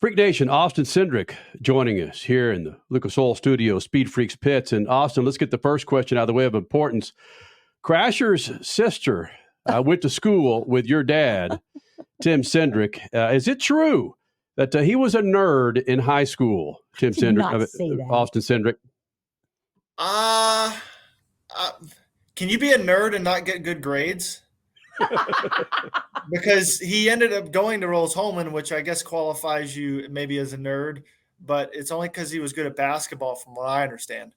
Freak Nation, Austin Cindric joining us here in the Lucas Oil Studio, SpeedFreaks pits. And Austin, let's get the first question out of the way of importance. Crasher's sister went to school with your dad, Tim Cindric. Is it true that he was a nerd in high school, Tim Cindric, Austin Cindric? Can you be a nerd and not get good grades? Because he ended up going to Rose-Hulman, which I guess qualifies you maybe as a nerd, but it's only because he was good at basketball, from what I understand.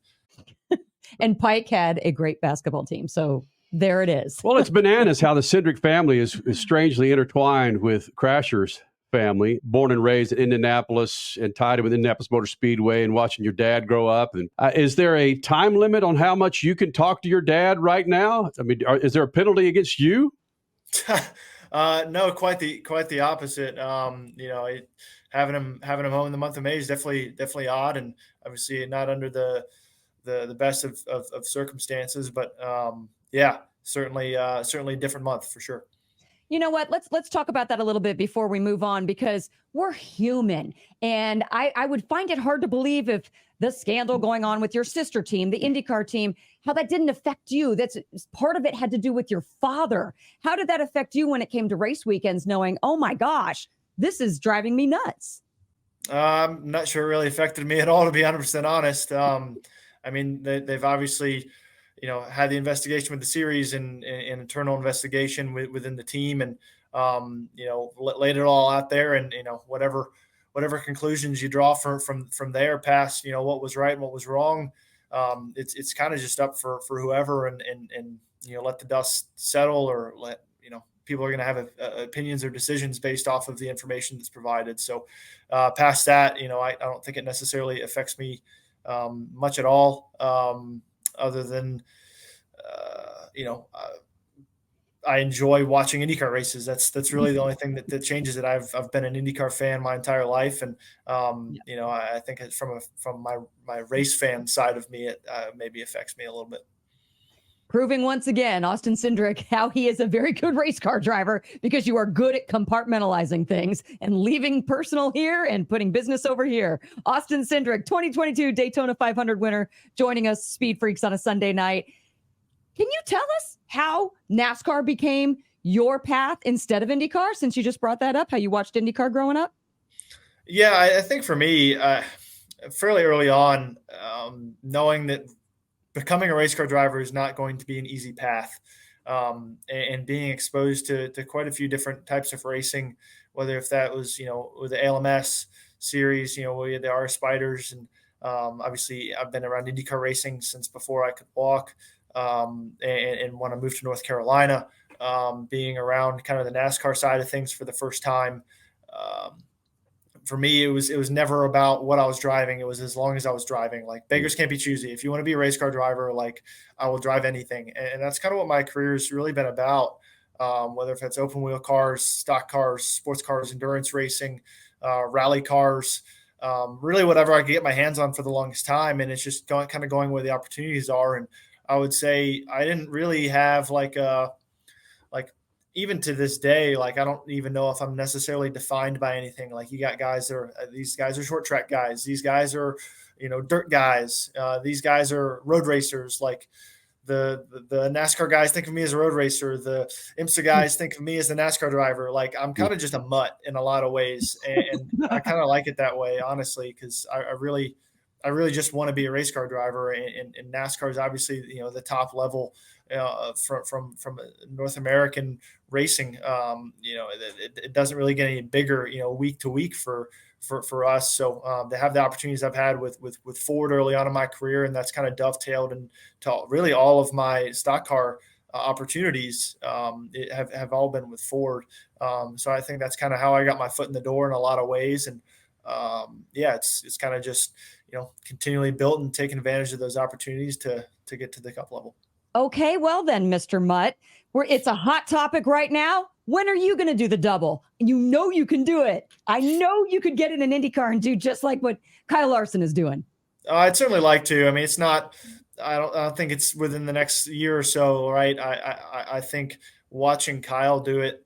And Pike had a great basketball team, so there it is. Well, it's bananas how the Cindric family is strangely intertwined with Crasher's family, born and raised in Indianapolis and tied in with Indianapolis Motor Speedway and watching your dad grow up. And is there a time limit on how much you can talk to your dad right now? I mean, is there a penalty against you? No, quite the opposite. Having him home in the month of May is definitely odd, and obviously not under the best of circumstances. But certainly a different month for sure. You know what? Let's talk about that a little bit before we move on, because we're human. And I would find it hard to believe if the scandal going on with your sister team, the IndyCar team, how that didn't affect you. That's part of it had to do with your father. How did that affect you when it came to race weekends, knowing, oh my gosh, this is driving me nuts? I'm not sure it really affected me at all, to be 100% honest. I mean, they've obviously had the investigation with the series and internal investigation within the team, and laid it all out there, and whatever conclusions you draw from there past what was right and what was wrong, it's kind of just up for whoever, and let the dust settle, or let people are going to have opinions or decisions based off of the information that's provided. So past that, I don't think it necessarily affects me much at all, other than I enjoy watching IndyCar races. That's really the only thing that changes it. I've been an IndyCar fan my entire life, and I think it's from my race fan side of me, it maybe affects me a little bit. Proving once again, Austin Cindric, how he is a very good race car driver, because you are good at compartmentalizing things and leaving personal here and putting business over here. Austin Cindric, 2022 Daytona 500 winner, joining us, Speed Freaks, on a Sunday night. Can you tell us how NASCAR became your path instead of IndyCar, since you just brought that up, how you watched IndyCar growing up? Yeah, I think for me, fairly early on, knowing that becoming a race car driver is not going to be an easy path, and being exposed to quite a few different types of racing, whether if that was, with the ALMS series, we had the R Spiders, and obviously I've been around IndyCar racing since before I could walk. And when I moved to North Carolina, being around kind of the NASCAR side of things for the first time, for me, it was never about what I was driving. It was as long as I was driving. Like, beggars can't be choosy. If you want to be a race car driver, like, I will drive anything. And that's kind of what my career has really been about, whether if it's open wheel cars, stock cars, sports cars, endurance racing, rally cars, really whatever I could get my hands on for the longest time. And it's just going where the opportunities are. And I would say I didn't really have even to this day, I don't even know if I'm necessarily defined by anything. Like, you got guys these guys are short track guys. These guys are, dirt guys. These guys are road racers. Like, the NASCAR guys think of me as a road racer. The IMSA guys think of me as a NASCAR driver. Like, I'm kind of just a mutt in a lot of ways. And I kind of like it that way, honestly, because I really just want to be a race car driver, and NASCAR is obviously, the top level from North American racing. It doesn't really get any bigger, week to week for us. So to have the opportunities I've had with Ford early on in my career, and that's kind of dovetailed into really all of my stock car opportunities have all been with Ford. So I think that's kind of how I got my foot in the door in a lot of ways. And it's kind of just, continually built and taking advantage of those opportunities to get to the Cup level. Okay, well then, Mr. Mutt, it's a hot topic right now. When are you going to do the double? You can do it. I know you could get in an IndyCar and do just like what Kyle Larson is doing. I'd certainly like to. I mean, it's not. I don't think it's within the next year or so, right? I think watching Kyle do it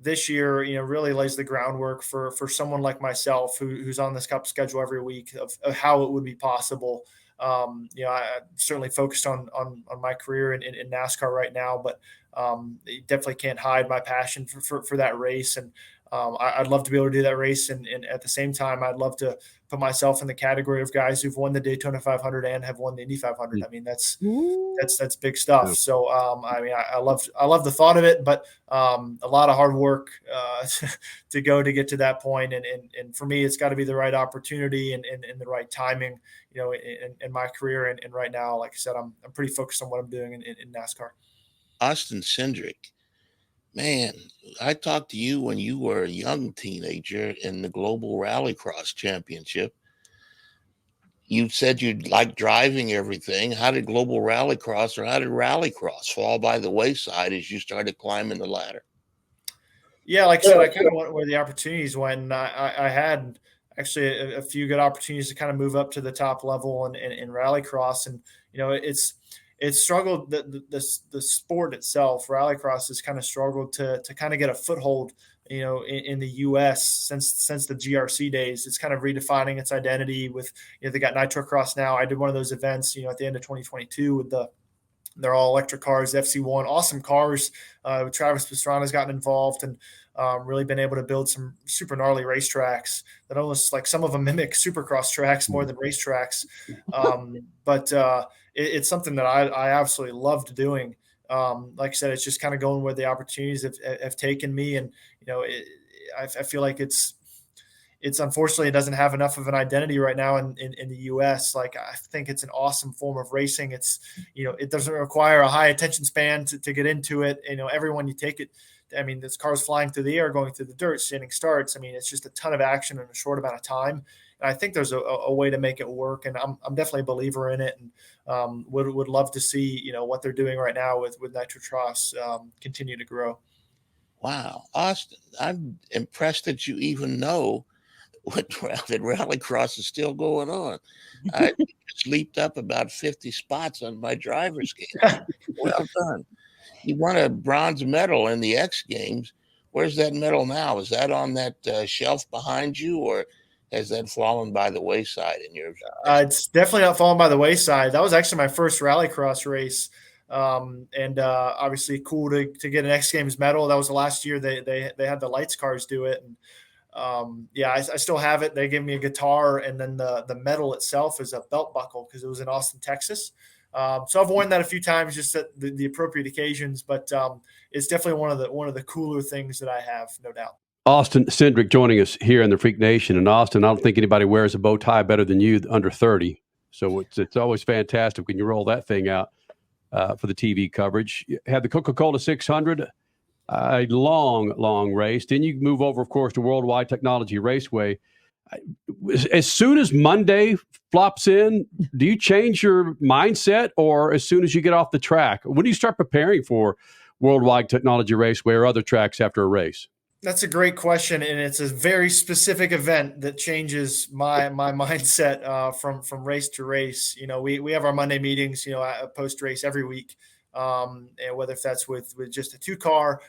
this year, really lays the groundwork for someone like myself who's on this Cup schedule every week of how it would be possible. I certainly focused on my career in NASCAR right now, but you definitely can't hide my passion for that race. And I'd love to be able to do that race. And at the same time, I'd love to put myself in the category of guys who've won the Daytona 500 and have won the Indy 500. I mean, that's big stuff. Yeah. So, I love the thought of it, but a lot of hard work to get to that point. And for me, it's got to be the right opportunity and the right timing, in my career. And right now, like I said, I'm pretty focused on what I'm doing in NASCAR. Austin Cindric, man, I talked to you when you were a young teenager in the Global Rallycross Championship. You said you'd like driving everything. How did Global Rallycross, or how did Rallycross fall by the wayside as you started climbing the ladder? Yeah, like I said, I kind of went where the opportunities went. I had actually a few good opportunities to kind of move up to the top level in Rallycross, and it's struggled. The sport itself, Rallycross, has kind of struggled to kind of get a foothold, in the U.S. since the GRC days. It's kind of redefining its identity with, they got Nitro Cross now. I did one of those events, at the end of 2022 with they're all electric cars, FC1, awesome cars. Travis Pastrana's gotten involved and really been able to build some super gnarly racetracks that almost, like, some of them mimic supercross tracks more than racetracks. But it's something that I absolutely loved doing. Like I said, it's just kind of going where the opportunities have taken me. And, I feel like it's unfortunately, it doesn't have enough of an identity right now in the US. Like, I think it's an awesome form of racing. It's, it doesn't require a high attention span to get into it. Everyone you take it, I mean, there's cars flying through the air, going through the dirt, standing starts. I mean, it's just a ton of action in a short amount of time. And I think there's a way to make it work. And I'm definitely a believer in it, and would love to see, what they're doing right now with Nitro Cross continue to grow. Wow, Austin, I'm impressed that you even know that Rallycross is still going on. I just leaped up about 50 spots on my driver's game. Well done. You won a bronze medal in the X Games. Where's that medal now? Is that on that shelf behind you, or has that fallen by the wayside in your? It's definitely not fallen by the wayside. That was actually my first Rallycross race. And obviously cool to get an X Games medal. That was the last year they had the lights cars do it. And I still have it. They gave me a guitar, and then the medal itself is a belt buckle because it was in Austin, Texas. So I've worn that a few times just at the appropriate occasions, but it's definitely one of the cooler things that I have, no doubt. Austin Cindric joining us here in the Freak Nation. And Austin, I don't think anybody wears a bow tie better than you under 30. So it's always fantastic when you roll that thing out for the TV coverage. You had the Coca-Cola 600, a long race. Then you move over, of course, to Worldwide Technology Raceway. As soon as Monday flops in, do you change your mindset, or as soon as you get off the track? When do you start preparing for Worldwide Technology Raceway or other tracks after a race? That's a great question, and it's a very specific event that changes my mindset from race to race. We have our Monday meetings, post race every week, and whether if that's with just a 2-car,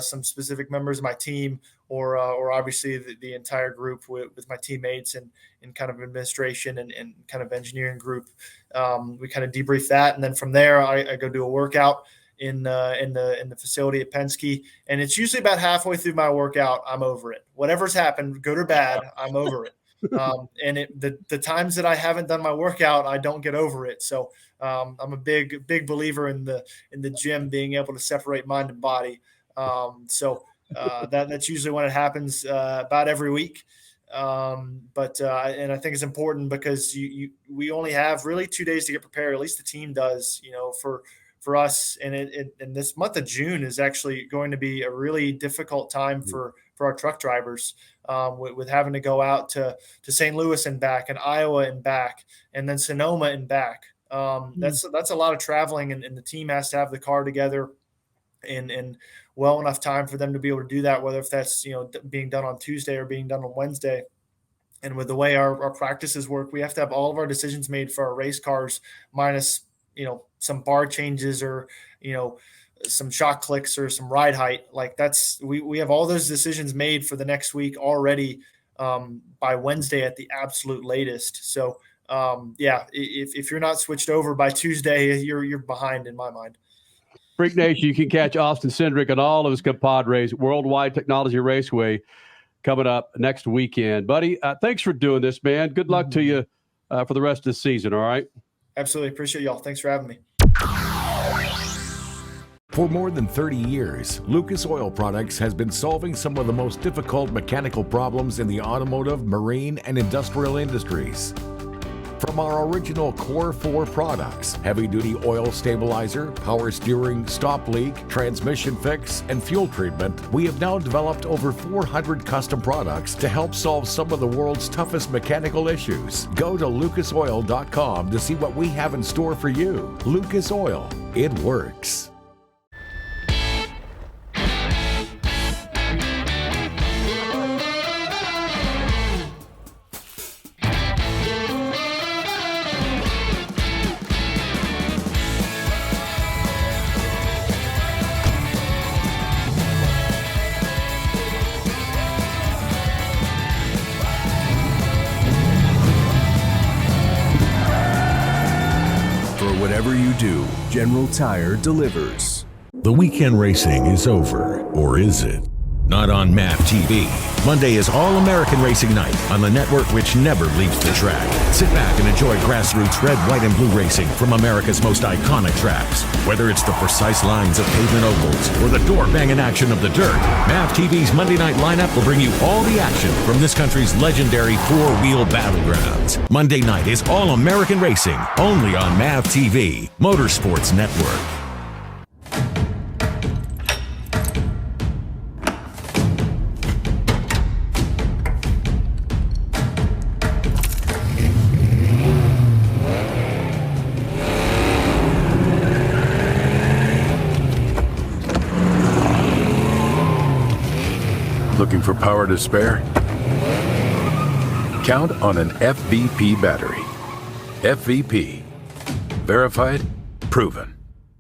some specific members of my team, or obviously the entire group with my teammates and kind of administration and kind of engineering group, we kind of debrief that, and then from there I go do a workout in the facility at Penske, and it's usually about halfway through my workout, I'm over it. Whatever's happened, good or bad, I'm over it. And the times that I haven't done my workout, I don't get over it. So I'm a big believer in the gym being able to separate mind and body. That's usually when it happens about every week. But I think it's important because we only have really 2 days to get prepared. At least the team does, for us. And this month of June is actually going to be a really difficult time for our truck drivers, with having to go out to St. Louis and back, and Iowa and back, and then Sonoma and back. That's a lot of traveling, and the team has to have the car together in well enough time for them to be able to do that, whether if that's, being done on Tuesday or being done on Wednesday. And with the way our practices work, we have to have all of our decisions made for our race cars, minus, some bar changes or, some shock clicks or some ride height. Like we have all those decisions made for the next week already by Wednesday at the absolute latest. So if you're not switched over by Tuesday, you're behind in my mind. Freak Nation, you can catch Austin Cindric and all of his compadres, Worldwide Technology Raceway, coming up next weekend. Buddy, thanks for doing this, man. Good luck to you for the rest of the season, all right? Absolutely. Appreciate y'all. Thanks for having me. For more than 30 years, Lucas Oil Products has been solving some of the most difficult mechanical problems in the automotive, marine, and industrial industries. From our original Core 4 products, heavy-duty oil stabilizer, power steering, stop leak, transmission fix, and fuel treatment, we have now developed over 400 custom products to help solve some of the world's toughest mechanical issues. Go to lucasoil.com to see what we have in store for you. Lucas Oil, it works. Whatever you do, General Tire delivers. The weekend racing is over, or is it? Not on MAV TV. Monday is All-American Racing Night on the network which never leaves the track. Sit back and enjoy grassroots red, white, and blue racing from America's most iconic tracks. Whether it's the precise lines of pavement ovals or the door-banging action of the dirt, MAV TV's Monday night lineup will bring you all the action from this country's legendary four-wheel battlegrounds. Monday night is All-American Racing, only on MAV TV, Motorsports Network. Looking for power to spare? Count on an FVP battery. FVP. Verified, proven.